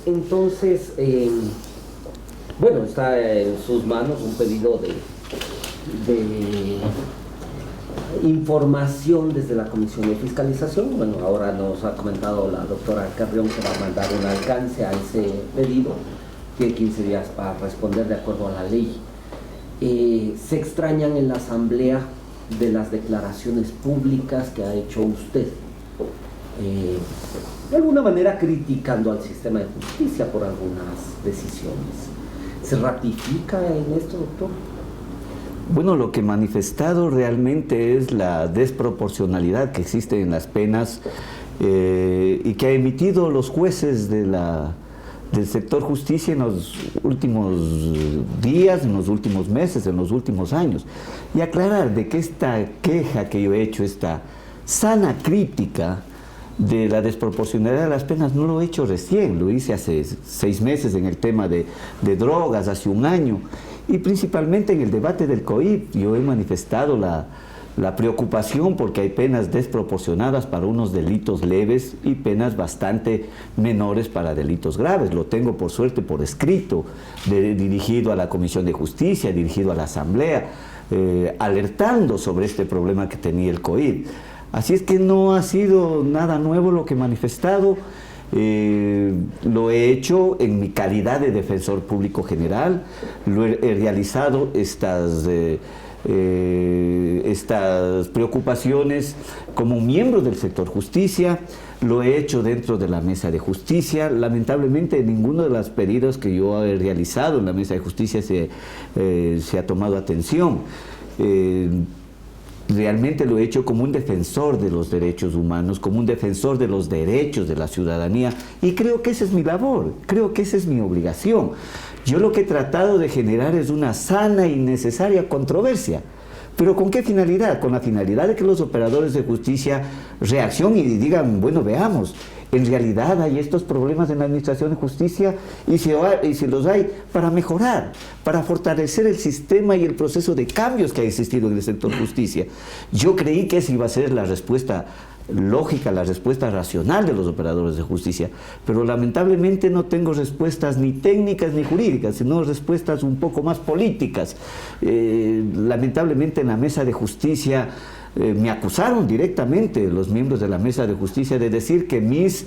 entonces, bueno, está en sus manos un pedido de información desde la Comisión de Fiscalización. Bueno, ahora nos ha comentado la doctora Carrión que va a mandar un alcance a ese pedido. Tiene 15 días para responder de acuerdo a la ley. Se extrañan en la Asamblea de las declaraciones públicas que ha hecho usted, de alguna manera criticando al sistema de justicia por algunas decisiones. ¿Se ratifica en esto, doctor? Bueno, lo que he manifestado realmente es la desproporcionalidad que existe en las penas y que ha emitido los jueces del sector justicia en los últimos días, en los últimos meses, en los últimos años. Y aclarar de que esta queja que yo he hecho, esta sana crítica de la desproporcionalidad de las penas, no lo he hecho recién, lo hice hace 6 meses en el tema de drogas, hace 1 año, y principalmente en el debate del COIP. Yo he manifestado la preocupación porque hay penas desproporcionadas para unos delitos leves y penas bastante menores para delitos graves. Lo tengo por suerte por escrito, dirigido a la Comisión de Justicia, dirigido a la Asamblea, alertando sobre este problema que tenía el COIP. Así es que no ha sido nada nuevo lo que he manifestado. Lo he hecho en mi calidad de defensor público general, he realizado estas preocupaciones como miembro del sector justicia, lo he hecho dentro de la mesa de justicia. Lamentablemente ninguno de los pedidos que yo he realizado en la mesa de justicia se ha tomado atención. Realmente lo he hecho como un defensor de los derechos humanos, como un defensor de los derechos de la ciudadanía, y creo que esa es mi labor, creo que esa es mi obligación. Yo lo que he tratado de generar es una sana y necesaria controversia. ¿Pero con qué finalidad? Con la finalidad de que los operadores de justicia reaccionen y digan, bueno, veamos, en realidad hay estos problemas en la administración de justicia y si los hay, para mejorar, para fortalecer el sistema y el proceso de cambios que ha existido en el sector justicia. Yo creí que esa iba a ser la respuesta lógica, la respuesta racional de los operadores de justicia, pero lamentablemente no tengo respuestas ni técnicas ni jurídicas, sino respuestas un poco más políticas. Lamentablemente en la mesa de justicia me acusaron directamente los miembros de la mesa de justicia de decir que mis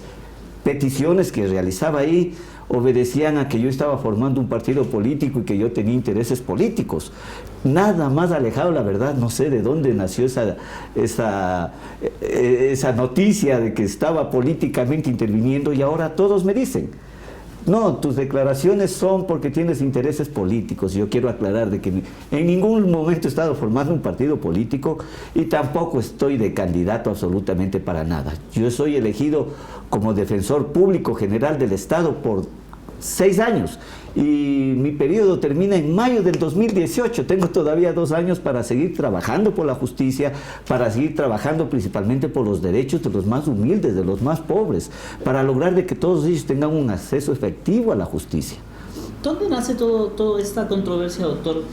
peticiones que realizaba ahí obedecían a que yo estaba formando un partido político y que yo tenía intereses políticos. Nada más alejado de la verdad. No sé de dónde nació esa noticia de que estaba políticamente interviniendo, y ahora todos me dicen, no, tus declaraciones son porque tienes intereses políticos. Yo quiero aclarar de que en ningún momento he estado formando un partido político y tampoco estoy de candidato absolutamente para nada. Yo soy elegido como defensor público general del Estado por 6 años y mi periodo termina en mayo del 2018. Tengo todavía 2 años para seguir trabajando por la justicia, para seguir trabajando principalmente por los derechos de los más humildes, de los más pobres, para lograr de que todos ellos tengan un acceso efectivo a la justicia. ¿Dónde nace toda esta controversia, doctor?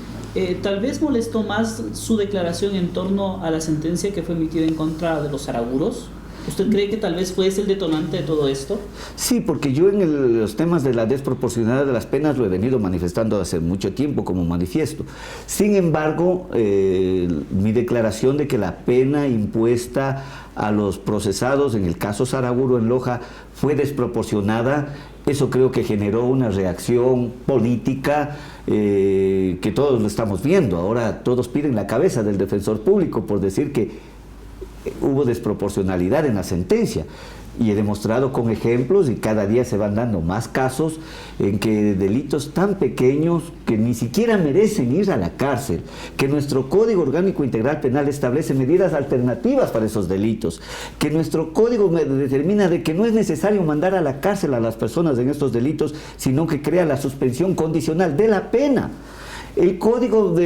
Tal vez molestó más su declaración en torno a la sentencia que fue emitida en contra de los Araguros. ¿Usted cree que tal vez fue ese el detonante de todo esto? Sí, porque yo en los temas de la desproporcionalidad de las penas lo he venido manifestando hace mucho tiempo como manifiesto. Sin embargo, mi declaración de que la pena impuesta a los procesados, en el caso Saraguro en Loja, fue desproporcionada, eso creo que generó una reacción política que todos lo estamos viendo. Ahora todos piden la cabeza del defensor público por decir que hubo desproporcionalidad en la sentencia, y he demostrado con ejemplos, y cada día se van dando más casos en que delitos tan pequeños que ni siquiera merecen ir a la cárcel, que nuestro Código Orgánico Integral Penal establece medidas alternativas para esos delitos, que nuestro código determina de que no es necesario mandar a la cárcel a las personas en estos delitos, sino que crea la suspensión condicional de la pena. El Código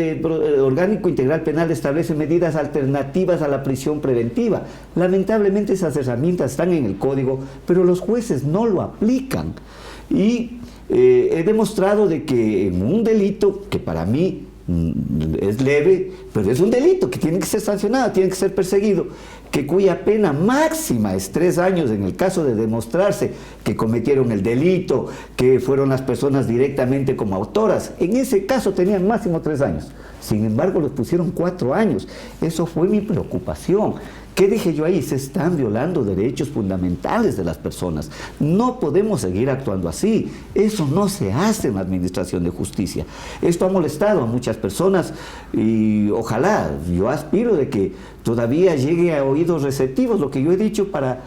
Orgánico Integral Penal establece medidas alternativas a la prisión preventiva. Lamentablemente esas herramientas están en el Código, pero los jueces no lo aplican. Y he demostrado de que en un delito que para mí es leve, pero es un delito que tiene que ser sancionado, tiene que ser perseguido, que cuya pena máxima es 3 años en el caso de demostrarse que cometieron el delito, que fueron las personas directamente como autoras. En ese caso tenían máximo 3 años. Sin embargo, los pusieron 4 años. Eso fue mi preocupación. ¿Qué dije yo ahí? Se están violando derechos fundamentales de las personas. No podemos seguir actuando así. Eso no se hace en la administración de justicia. Esto ha molestado a muchas personas y ojalá, yo aspiro de que todavía llegue a oídos receptivos lo que yo he dicho para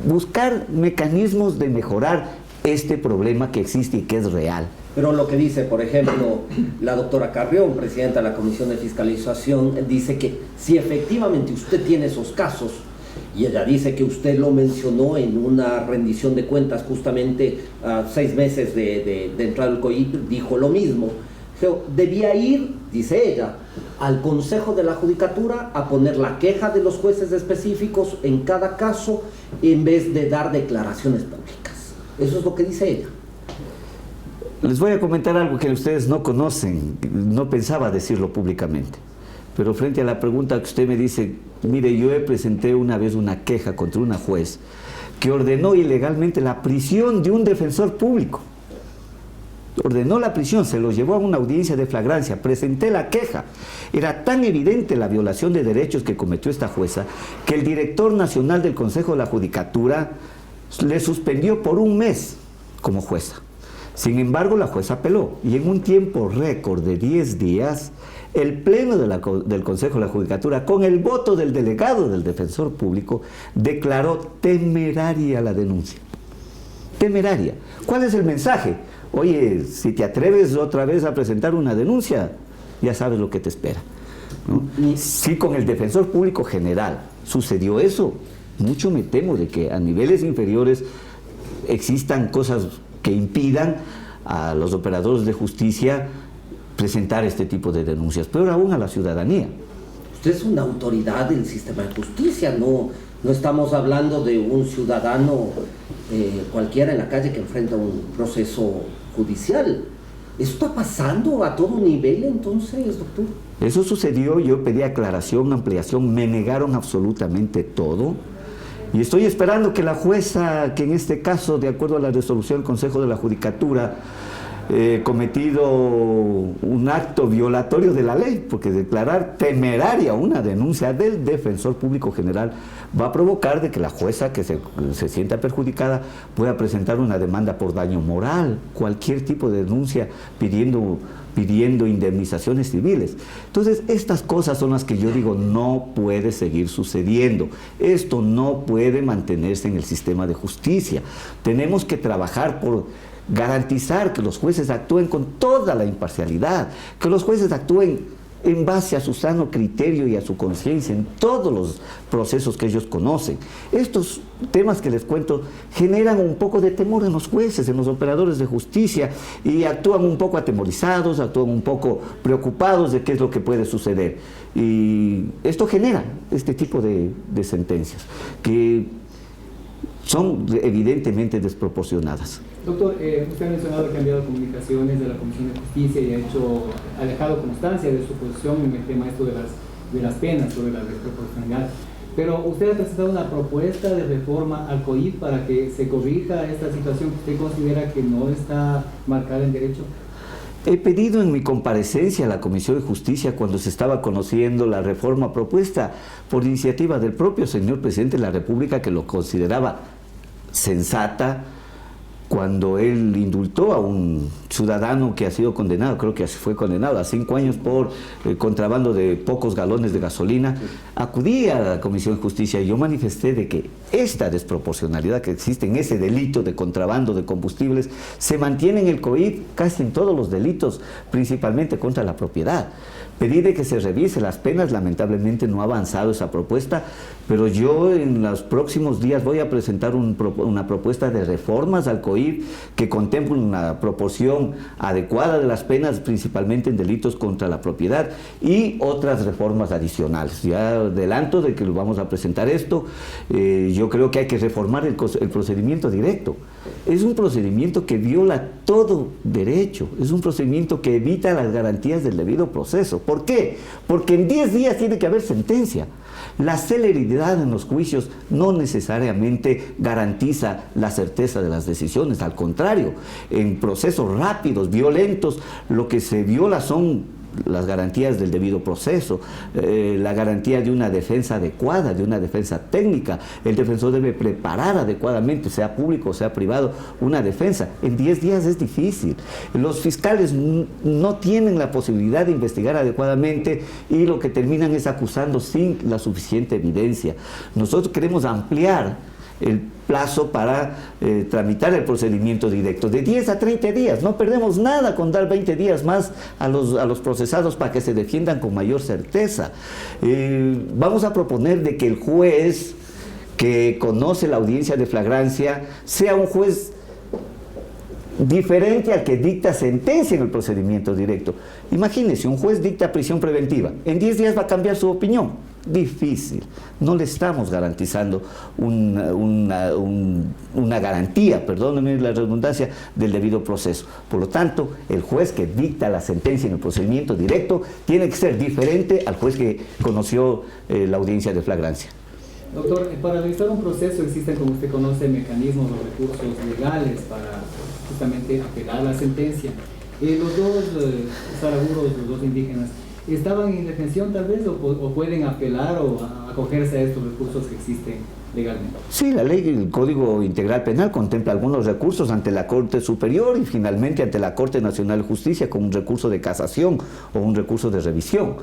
buscar mecanismos de mejorar este problema que existe y que es real. Pero lo que dice, por ejemplo, la doctora Carrión, presidenta de la Comisión de Fiscalización, dice que si efectivamente usted tiene esos casos, y ella dice que usted lo mencionó en una rendición de cuentas justamente a 6 meses de entrar al COIP, dijo lo mismo, debía ir, dice ella, al Consejo de la Judicatura a poner la queja de los jueces específicos en cada caso en vez de dar declaraciones públicas. Eso es lo que dice ella. Les voy a comentar algo que ustedes no conocen, no pensaba decirlo públicamente, pero frente a la pregunta que usted me dice, mire, yo presenté una vez una queja contra una juez que ordenó ilegalmente la prisión de un defensor público. Ordenó la prisión, se lo llevó a una audiencia de flagrancia, presenté la queja. Era tan evidente la violación de derechos que cometió esta jueza que el director nacional del Consejo de la Judicatura le suspendió por 1 mes como jueza. Sin embargo, la jueza apeló y en un tiempo récord de 10 días, el Pleno del Consejo de la Judicatura, con el voto del delegado del defensor público, declaró temeraria la denuncia. Temeraria. ¿Cuál es el mensaje? Oye, si te atreves otra vez a presentar una denuncia, ya sabes lo que te espera, ¿no? Si con el defensor público general sucedió eso, mucho me temo de que a niveles inferiores existan cosas que impidan a los operadores de justicia presentar este tipo de denuncias, peor aún a la ciudadanía. Usted es una autoridad del sistema de justicia, no estamos hablando de un ciudadano cualquiera en la calle que enfrenta un proceso judicial. ¿Eso está pasando a todo nivel entonces, doctor? Eso sucedió, yo pedí aclaración, ampliación, me negaron absolutamente todo. Y estoy esperando que la jueza, que en este caso, de acuerdo a la resolución del Consejo de la Judicatura, cometido un acto violatorio de la ley, porque declarar temeraria una denuncia del defensor público general va a provocar de que la jueza que se sienta perjudicada pueda presentar una demanda por daño moral, cualquier tipo de denuncia pidiendo indemnizaciones civiles. Entonces, estas cosas son las que yo digo, no puede seguir sucediendo. Esto no puede mantenerse en el sistema de justicia. Tenemos que trabajar por garantizar que los jueces actúen con toda la imparcialidad, que los jueces actúen en base a su sano criterio y a su conciencia en todos los procesos que ellos conocen. Estos temas que les cuento generan un poco de temor en los jueces, en los operadores de justicia, y actúan un poco atemorizados, actúan un poco preocupados de qué es lo que puede suceder. Y esto genera este tipo de sentencias, que son evidentemente desproporcionadas. Doctor, usted ha mencionado que ha enviado comunicaciones de la Comisión de Justicia y ha dejado constancia de su posición en el tema esto de las penas sobre la desproporcionalidad. Pero usted ha presentado una propuesta de reforma al COIP para que se corrija esta situación que usted considera que no está marcada en derecho. He pedido en mi comparecencia a la Comisión de Justicia, cuando se estaba conociendo la reforma propuesta por iniciativa del propio señor presidente de la República, que lo consideraba sensata, cuando él indultó a un ciudadano que ha sido condenado, creo que fue condenado a 5 años por contrabando de pocos galones de gasolina, acudí a la Comisión de Justicia y yo manifesté de que esta desproporcionalidad que existe en ese delito de contrabando de combustibles se mantiene en el COIP casi en todos los delitos, principalmente contra la propiedad. Pedí de que se revise las penas, lamentablemente no ha avanzado esa propuesta, pero yo en los próximos días voy a presentar una propuesta de reformas al COIP que contemple una proporción adecuada de las penas, principalmente en delitos contra la propiedad, y otras reformas adicionales. Ya adelanto de que vamos a presentar esto. Yo creo que hay que reformar el procedimiento directo. es un procedimiento que viola todo derecho, es un procedimiento que evita las garantías del debido proceso. ¿Por qué? Porque en 10 días tiene que haber sentencia. La celeridad en los juicios no necesariamente garantiza la certeza de las decisiones, al contrario, en procesos rápidos, violentos, lo que se viola son las garantías del debido proceso, la garantía de una defensa adecuada, de una defensa técnica. El defensor debe preparar adecuadamente, sea público o sea privado, una defensa. En 10 días es difícil. Los fiscales no tienen la posibilidad de investigar adecuadamente y lo que terminan es acusando sin la suficiente evidencia. Nosotros queremos ampliar el plazo para tramitar el procedimiento directo, de 10 a 30 días. No perdemos nada con dar 20 días más a los procesados para que se defiendan con mayor certeza. Vamos a proponer de que el juez que conoce la audiencia de flagrancia sea un juez diferente al que dicta sentencia en el procedimiento directo. Imagínense, un juez dicta prisión preventiva, en 10 días va a cambiar su opinión. Difícil, no le estamos garantizando una garantía, perdónenme la redundancia, del debido proceso. Por lo tanto, el juez que dicta la sentencia en el procedimiento directo tiene que ser diferente al juez que conoció la audiencia de flagrancia. Doctor, para realizar un proceso existen, como usted conoce, mecanismos o recursos legales para justamente apelar a la sentencia. Los dos saraguros, los dos indígenas, ¿estaban en indefensión tal vez o pueden apelar o acogerse a estos recursos que existen legalmente? Sí, la ley, el Código Integral Penal contempla algunos recursos ante la Corte Superior y finalmente ante la Corte Nacional de Justicia con un recurso de casación o un recurso de revisión.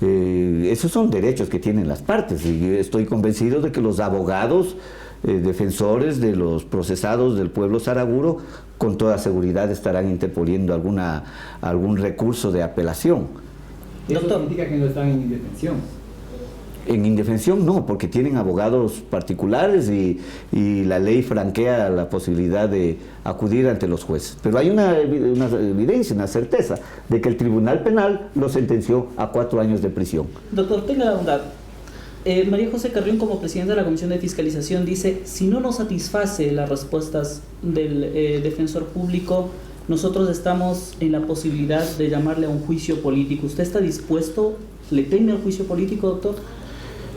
Esos son derechos que tienen las partes y estoy convencido de que los abogados defensores de los procesados del pueblo saraguro con toda seguridad estarán interponiendo algún recurso de apelación. ¿Eso significa que no están en indefensión? En indefensión no, porque tienen abogados particulares y la ley franquea la posibilidad de acudir ante los jueces. Pero hay una evidencia, una certeza de que el Tribunal Penal lo sentenció a 4 años de prisión. Doctor, tenga la bondad. María José Carrión, como presidenta de la Comisión de Fiscalización, dice: si no nos satisface las respuestas del defensor público, nosotros estamos en la posibilidad de llamarle a un juicio político. ¿Usted está dispuesto? ¿Le teme al juicio político, doctor?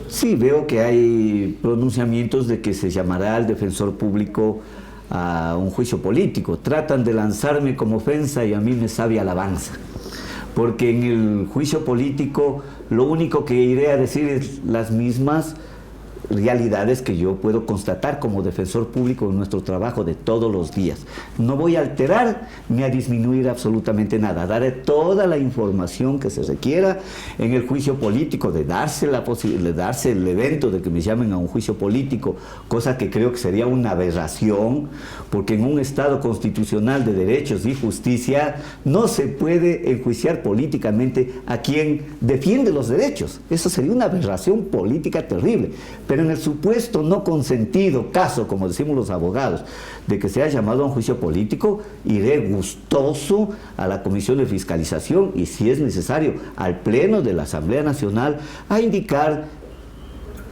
Sí, veo que hay pronunciamientos de que se llamará al defensor público a un juicio político. Tratan de lanzarme como ofensa y a mí me sabe alabanza. Porque en el juicio político lo único que iré a decir es las mismas realidades que yo puedo constatar como defensor público en nuestro trabajo de todos los días. No voy a alterar ni a disminuir absolutamente nada. Daré toda la información que se requiera en el juicio político, de darse el evento de que me llamen a un juicio político, cosa que creo que sería una aberración, porque en un Estado constitucional de derechos y justicia no se puede enjuiciar políticamente a quien defiende los derechos. Eso sería una aberración política terrible. Pero en el supuesto no consentido caso, como decimos los abogados, de que sea llamado a un juicio político, iré gustoso a la Comisión de Fiscalización y, si es necesario, al Pleno de la Asamblea Nacional a indicar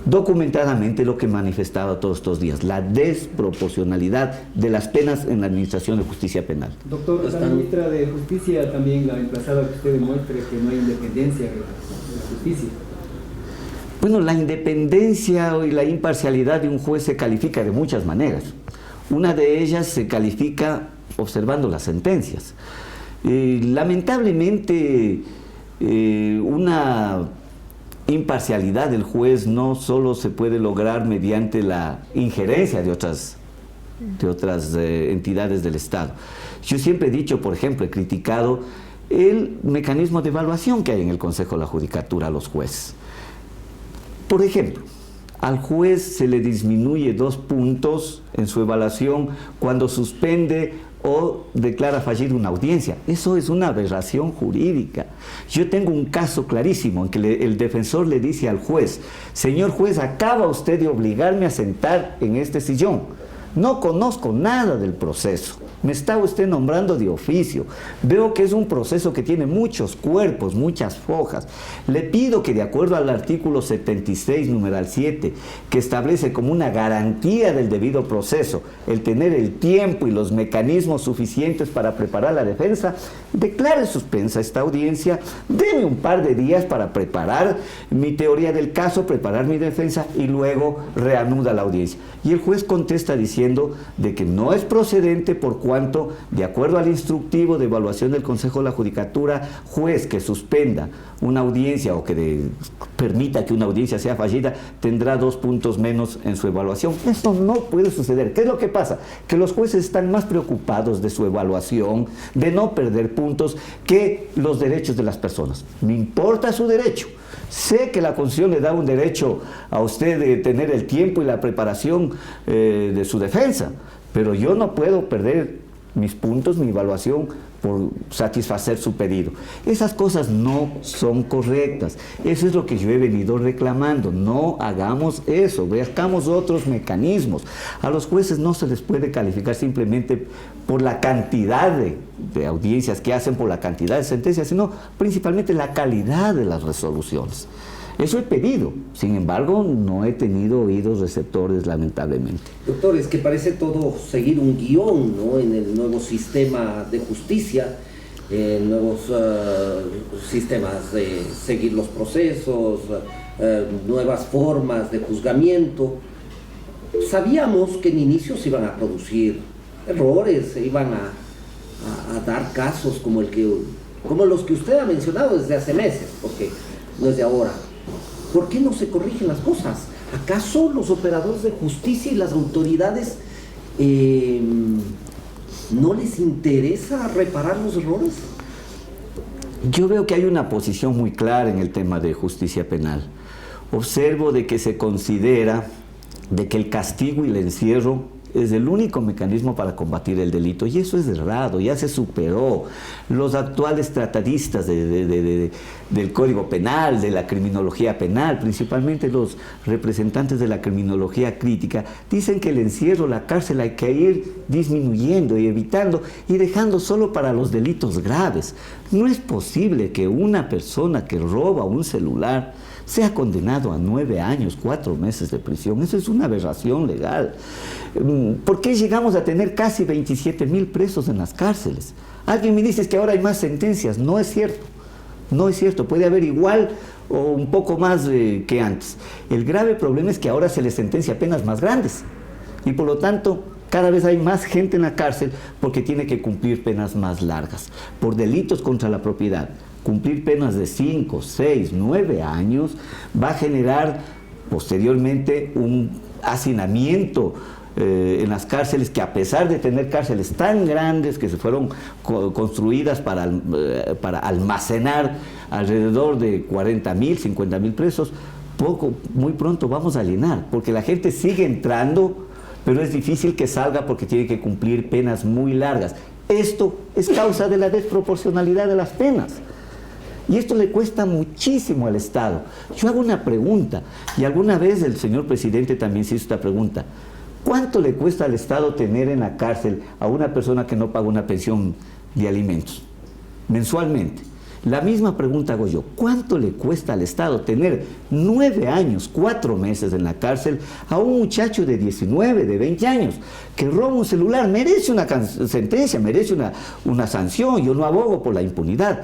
documentadamente lo que manifestaba todos estos días, la desproporcionalidad de las penas en la Administración de Justicia Penal. Doctor, la ministra de Justicia también la ha emplazado a que usted demuestre que no hay independencia de la justicia. Bueno, la independencia y la imparcialidad de un juez se califica de muchas maneras. Una de ellas se califica observando las sentencias. Lamentablemente, una imparcialidad del juez no solo se puede lograr mediante la injerencia de otras entidades del Estado. Yo siempre he dicho, por ejemplo, he criticado el mecanismo de evaluación que hay en el Consejo de la Judicatura a los jueces. Por ejemplo, al juez se le disminuye 2 puntos en su evaluación cuando suspende o declara fallir una audiencia. Eso es una aberración jurídica. Yo tengo un caso clarísimo en que el defensor le dice al juez: señor juez, acaba usted de obligarme a sentar en este sillón. No conozco nada del proceso. Me está usted nombrando de oficio. Veo que es un proceso que tiene muchos cuerpos, muchas fojas. Le pido que de acuerdo al artículo 76, numeral 7, que establece como una garantía del debido proceso el tener el tiempo y los mecanismos suficientes para preparar la defensa, declare suspensa esta audiencia, deme un par de días para preparar mi teoría del caso, preparar mi defensa y luego reanuda la audiencia. Y el juez contesta diciendo de que no es procedente por cuanto, de acuerdo al instructivo de evaluación del Consejo de la Judicatura, juez que suspenda una audiencia o que permita que una audiencia sea fallida, tendrá 2 puntos menos en su evaluación. Esto no puede suceder. ¿Qué es lo que pasa? Que los jueces están más preocupados de su evaluación, de no perder puntos, que los derechos de las personas. Me importa su derecho. Sé que la Constitución le da un derecho a usted de tener el tiempo y la preparación de su defensa, pero yo no puedo perder mis puntos, mi evaluación, por satisfacer su pedido. Esas cosas no son correctas. Eso es lo que yo he venido reclamando. No hagamos eso, buscamos otros mecanismos. A los jueces no se les puede calificar simplemente por la cantidad de audiencias que hacen, por la cantidad de sentencias, sino principalmente la calidad de las resoluciones. Eso he pedido, sin embargo, no he tenido oídos receptores, lamentablemente. Doctor, es que parece todo seguir un guión, ¿no? En el nuevo sistema de justicia, nuevos sistemas de seguir los procesos, nuevas formas de juzgamiento. Sabíamos que en inicio se iban a producir errores, se iban a dar casos como los que usted ha mencionado desde hace meses, porque no es de ahora. ¿Por qué no se corrigen las cosas? ¿Acaso los operadores de justicia y las autoridades no les interesa reparar los errores? Yo veo que hay una posición muy clara en el tema de justicia penal. Observo de que se considera de que el castigo y el encierro es el único mecanismo para combatir el delito, y eso es errado, ya se superó. Los actuales tratadistas del Código Penal, de la criminología penal, principalmente los representantes de la criminología crítica, dicen que el encierro, la cárcel hay que ir disminuyendo y evitando y dejando solo para los delitos graves. No es posible que una persona que roba un celular sea condenado a 9 años, 4 meses de prisión. Eso es una aberración legal. ¿Por qué llegamos a tener casi 27,000 presos en las cárceles? Alguien me dice que ahora hay más sentencias. No es cierto. No es cierto. Puede haber igual o un poco más que antes. El grave problema es que ahora se les sentencia penas más grandes. Y por lo tanto, cada vez hay más gente en la cárcel porque tiene que cumplir penas más largas. Por delitos contra la propiedad, cumplir penas de 5, 6, 9 años va a generar posteriormente un hacinamiento en las cárceles, que a pesar de tener cárceles tan grandes que se fueron construidas para almacenar alrededor de 40,000, 50,000 presos, muy pronto vamos a llenar, porque la gente sigue entrando, pero es difícil que salga porque tiene que cumplir penas muy largas. Esto es causa de la desproporcionalidad de las penas. Y esto le cuesta muchísimo al Estado. Yo hago una pregunta, y alguna vez el señor presidente también se hizo esta pregunta. ¿Cuánto le cuesta al Estado tener en la cárcel a una persona que no paga una pensión de alimentos mensualmente? La misma pregunta hago yo. ¿Cuánto le cuesta al Estado tener 9 años, 4 meses en la cárcel a un muchacho de 19, de 20 años que roba un celular? Merece una sentencia, merece una sanción. Yo no abogo por la impunidad.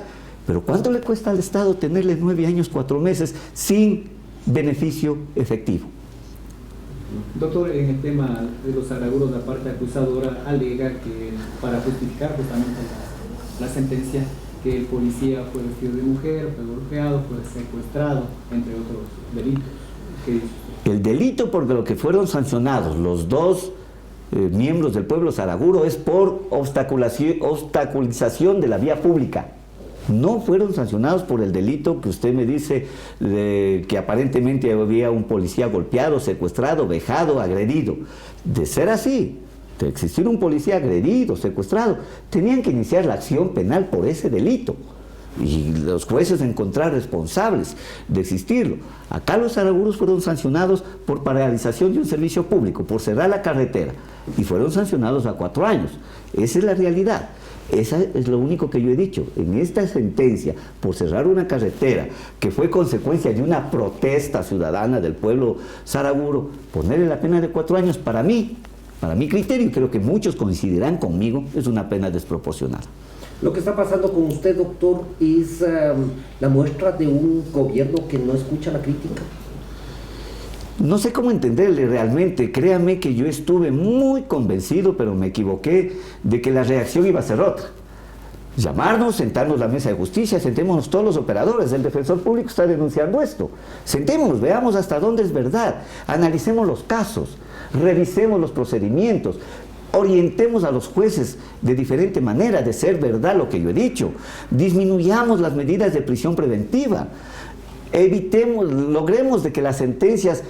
Pero ¿cuánto le cuesta al Estado tenerle 9 años, 4 meses sin beneficio efectivo? Doctor, en el tema de los araguros, la parte acusadora alega que para justificar justamente la sentencia, que el policía fue vestido de mujer, fue golpeado, fue secuestrado, entre otros delitos. ¿Qué dice usted? El delito por lo que fueron sancionados los dos miembros del pueblo saraguro es por obstaculización de la vía pública. No fueron sancionados por el delito que usted me dice que aparentemente había un policía golpeado, secuestrado, vejado, agredido. De ser así, de existir un policía agredido, secuestrado, tenían que iniciar la acción penal por ese delito y los jueces encontrar responsables de existirlo. Acá los saraguros fueron sancionados por paralización de un servicio público, por cerrar la carretera. y fueron sancionados a 4 años. Esa es la realidad. Esa es lo único que yo he dicho. En esta sentencia, por cerrar una carretera, que fue consecuencia de una protesta ciudadana del pueblo saraguro, ponerle la pena de 4 años, para mí, para mi criterio, y creo que muchos coincidirán conmigo, es una pena desproporcionada. Lo que está pasando con usted, doctor, es la muestra de un gobierno que no escucha la crítica. No sé cómo entenderle realmente. Créame que yo estuve muy convencido, pero me equivoqué, de que la reacción iba a ser otra. Llamarnos, sentarnos a la mesa de justicia, sentémonos todos los operadores. El defensor público está denunciando esto. Sentémonos, veamos hasta dónde es verdad. Analicemos los casos, revisemos los procedimientos, orientemos a los jueces de diferente manera, de ser verdad lo que yo he dicho. Disminuyamos las medidas de prisión preventiva. Evitemos, logremos de que las sentencias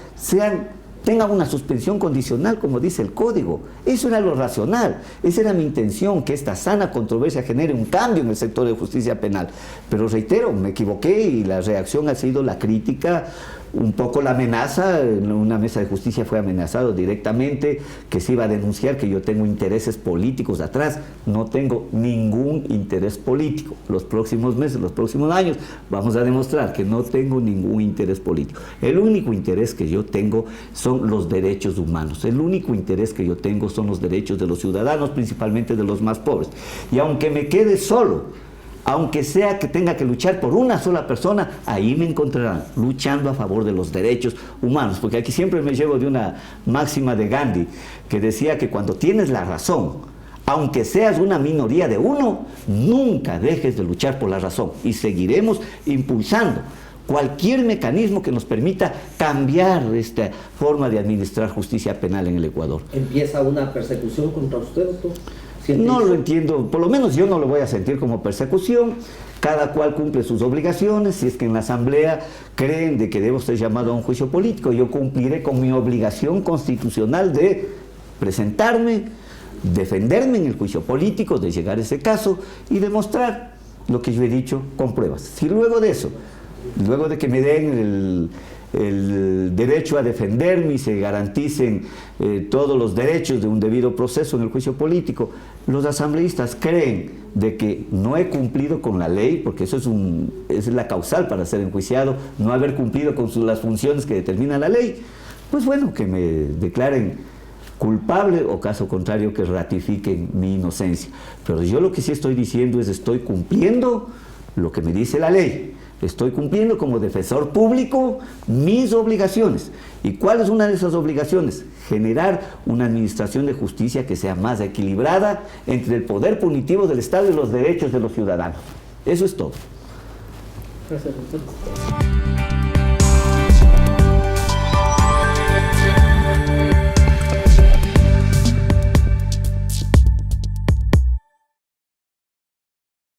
tengan una suspensión condicional, como dice el código. Eso era lo racional, esa era mi intención, que esta sana controversia genere un cambio en el sector de justicia penal. Pero reitero, me equivoqué y la reacción ha sido la crítica, un poco la amenaza. En una mesa de justicia fue amenazado directamente que se iba a denunciar que yo tengo intereses políticos atrás. No tengo ningún interés político. Los próximos meses, los próximos años, vamos a demostrar que no tengo ningún interés político. El único interés que yo tengo son los derechos humanos. El único interés que yo tengo son los derechos de los ciudadanos, principalmente de los más pobres. Y aunque me quede solo, aunque sea que tenga que luchar por una sola persona, ahí me encontrarán luchando a favor de los derechos humanos. Porque aquí siempre me llevo de una máxima de Gandhi, que decía que cuando tienes la razón, aunque seas una minoría de uno, nunca dejes de luchar por la razón. Y seguiremos impulsando cualquier mecanismo que nos permita cambiar esta forma de administrar justicia penal en el Ecuador. ¿Empieza una persecución contra usted, doctor? No lo entiendo, por lo menos yo no lo voy a sentir como persecución. Cada cual cumple sus obligaciones. Si es que en la asamblea creen de que debo ser llamado a un juicio político, yo cumpliré con mi obligación constitucional de presentarme, defenderme en el juicio político, de llegar a ese caso y demostrar lo que yo he dicho con pruebas. Si luego de eso, luego de que me den el derecho a defenderme y se garanticen todos los derechos de un debido proceso en el juicio político, los asambleístas creen de que no he cumplido con la ley, porque eso es la causal para ser enjuiciado, no haber cumplido con las funciones que determina la ley, pues bueno, que me declaren culpable o caso contrario que ratifiquen mi inocencia. Pero yo lo que sí estoy diciendo es estoy cumpliendo lo que me dice la ley. Estoy cumpliendo como defensor público mis obligaciones. ¿Y cuál es una de esas obligaciones? Generar una administración de justicia que sea más equilibrada entre el poder punitivo del Estado y los derechos de los ciudadanos. Eso es todo. Gracias, doctor.